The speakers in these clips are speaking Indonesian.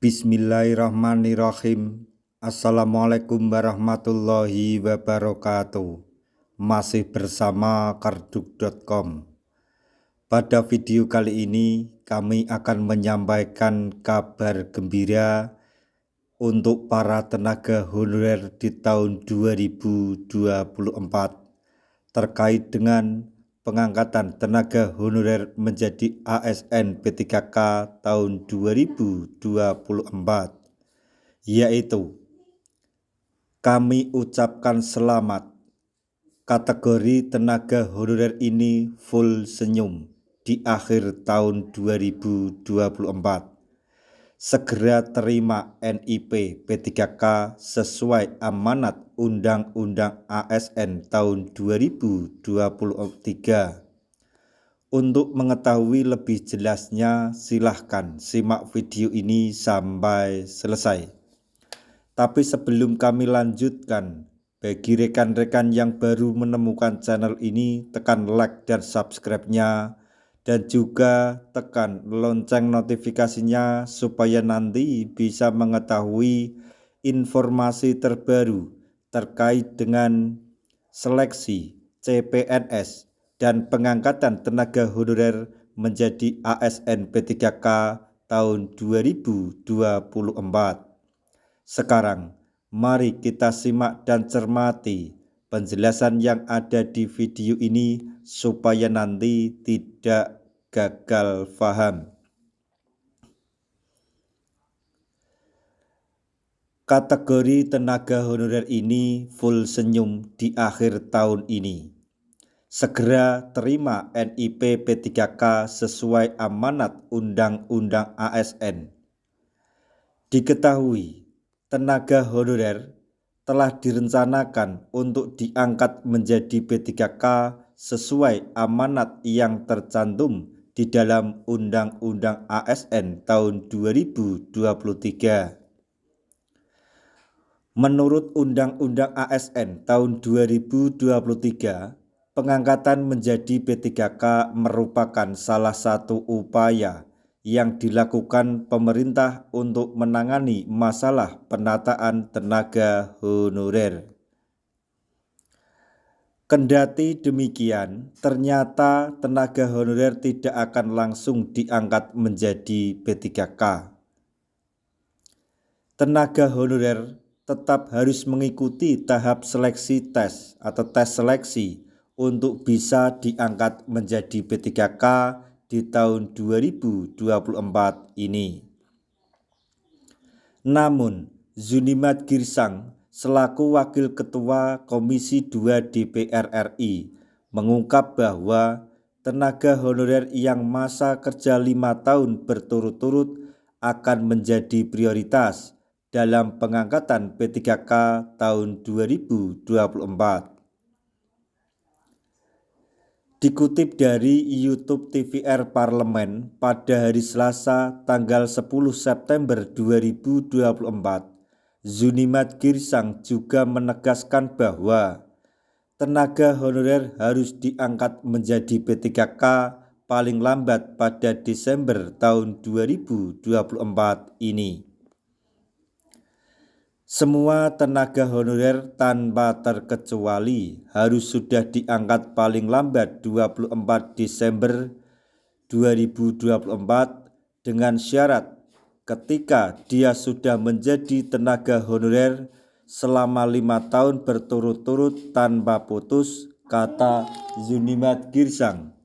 Bismillahirrahmanirrahim. Assalamualaikum warahmatullahi wabarakatuh. Masih bersama karduk.com. Pada video kali ini kami akan menyampaikan kabar gembira untuk para tenaga honorer di tahun 2024 terkait dengan pengangkatan tenaga honorer menjadi ASN P3K tahun 2024, yaitu kami ucapkan selamat. Kategori tenaga honorer ini full senyum di akhir tahun 2024. Segera terima NIP P3K sesuai amanat Undang-Undang ASN tahun 2023. Untuk mengetahui lebih jelasnya, silahkan simak video ini sampai selesai. Tapi sebelum kami lanjutkan, bagi rekan-rekan yang baru menemukan channel ini, tekan like dan subscribe-nya, dan juga tekan lonceng notifikasinya supaya nanti bisa mengetahui informasi terbaru terkait dengan seleksi CPNS dan pengangkatan tenaga honorer menjadi ASN P3K tahun 2024. Sekarang mari kita simak dan cermati penjelasan yang ada di video ini supaya nanti tidak gagal paham. Kategori tenaga honorer ini full senyum di akhir tahun ini. Segera terima NIP P3K sesuai amanat Undang-Undang ASN. Diketahui, tenaga honorer telah direncanakan untuk diangkat menjadi P3K sesuai amanat yang tercantum di dalam Undang-Undang ASN tahun 2023. Menurut Undang-Undang ASN tahun 2023, pengangkatan menjadi P3K merupakan salah satu upaya yang dilakukan pemerintah untuk menangani masalah penataan tenaga honorer. Kendati demikian, ternyata tenaga honorer tidak akan langsung diangkat menjadi P3K. Tenaga honorer tetap harus mengikuti tahap seleksi tes atau tes seleksi untuk bisa diangkat menjadi P3K di tahun 2024 ini. Namun, Zunimat Girsang selaku Wakil Ketua Komisi 2 DPR RI mengungkap bahwa tenaga honorer yang masa kerja 5 tahun berturut-turut akan menjadi prioritas dalam pengangkatan P3K tahun 2024. Dikutip dari YouTube TVR Parlemen pada hari Selasa tanggal 10 September 2024, Zunimat Girsang juga menegaskan bahwa tenaga honorer harus diangkat menjadi P3K paling lambat pada Desember tahun 2024 ini. Semua tenaga honorer tanpa terkecuali harus sudah diangkat paling lambat 24 Desember 2024 dengan syarat ketika dia sudah menjadi tenaga honorer selama 5 tahun berturut-turut tanpa putus, kata Zunimat Girsang.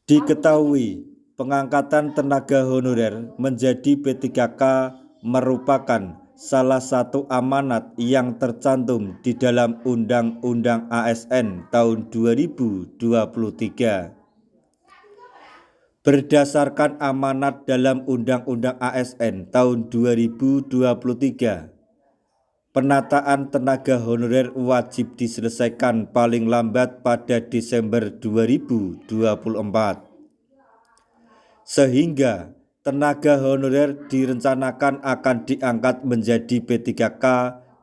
Diketahui, pengangkatan tenaga honorer menjadi P3K merupakan salah satu amanat yang tercantum di dalam Undang-Undang ASN tahun 2023. Berdasarkan amanat dalam Undang-Undang ASN tahun 2023, penataan tenaga honorer wajib diselesaikan paling lambat pada Desember 2024. Sehingga tenaga honorer direncanakan akan diangkat menjadi P3K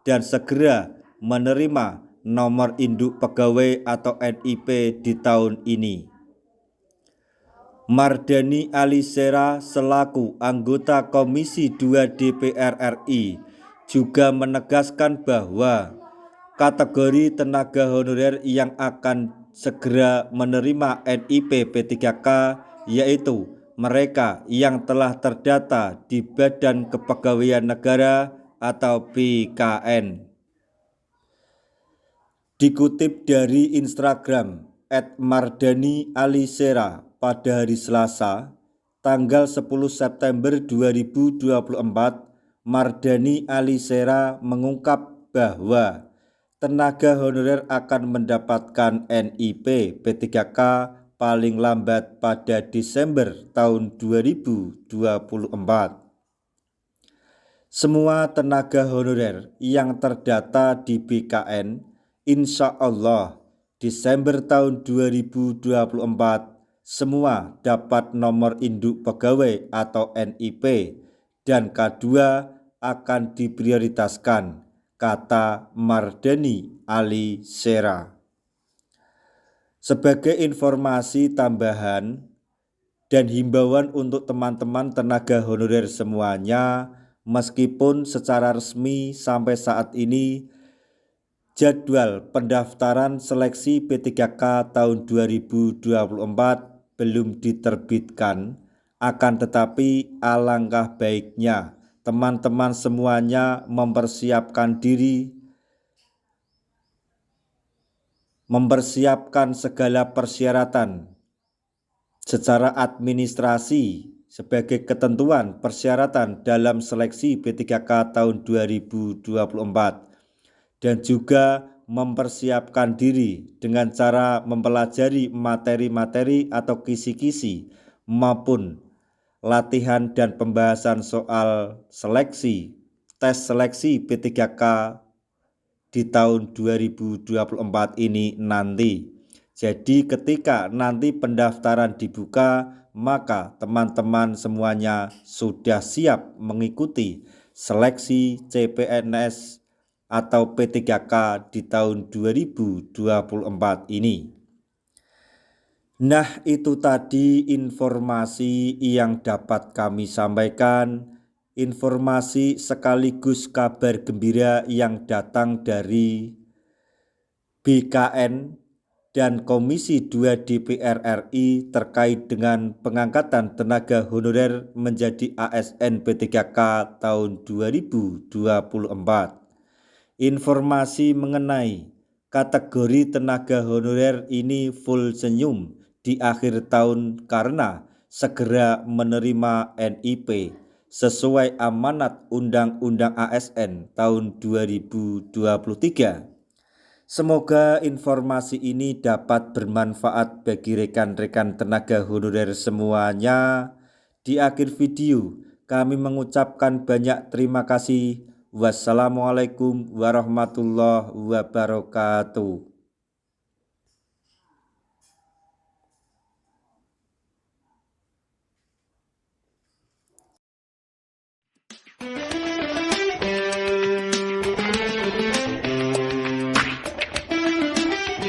dan segera menerima nomor induk pegawai atau NIP di tahun ini. Mardhani Alisera selaku anggota Komisi 2 DPR RI juga menegaskan bahwa kategori tenaga honorer yang akan segera menerima NIP P3K yaitu mereka yang telah terdata di Badan Kepegawaian Negara atau BKN. Dikutip dari Instagram @mardhani_alisera pada hari Selasa, tanggal 10 September 2024, Mardhani Alisera mengungkap bahwa tenaga honorer akan mendapatkan NIP P3K paling lambat pada Desember tahun 2024. Semua tenaga honorer yang terdata di BKN insya Allah Desember tahun 2024 semua dapat nomor induk pegawai atau NIP dan K2 akan diprioritaskan, kata Mardhani Alisera. Sebagai informasi tambahan dan himbauan untuk teman-teman tenaga honorer semuanya, meskipun secara resmi sampai saat ini jadwal pendaftaran seleksi P3K tahun 2024 belum diterbitkan, akan tetapi alangkah baiknya teman-teman semuanya mempersiapkan diri, mempersiapkan segala persyaratan secara administrasi sebagai ketentuan persyaratan dalam seleksi P3K tahun 2024 dan juga mempersiapkan diri dengan cara mempelajari materi-materi atau kisi-kisi maupun latihan dan pembahasan soal seleksi, tes seleksi P3K di tahun 2024 ini nanti. Jadi ketika nanti pendaftaran dibuka, maka teman-teman semuanya sudah siap mengikuti seleksi CPNS atau P3K di tahun 2024 ini. Nah, itu tadi informasi yang dapat kami sampaikan, informasi sekaligus kabar gembira yang datang dari BKN dan Komisi 2 DPR RI terkait dengan pengangkatan tenaga honorer menjadi ASN P3K tahun 2024. Informasi mengenai kategori tenaga honorer ini full senyum di akhir tahun karena segera menerima NIP sesuai amanat Undang-Undang ASN tahun 2023. Semoga informasi ini dapat bermanfaat bagi rekan-rekan tenaga honorer semuanya. Di akhir video, kami mengucapkan banyak terima kasih. Wassalamualaikum warahmatullahi wabarakatuh.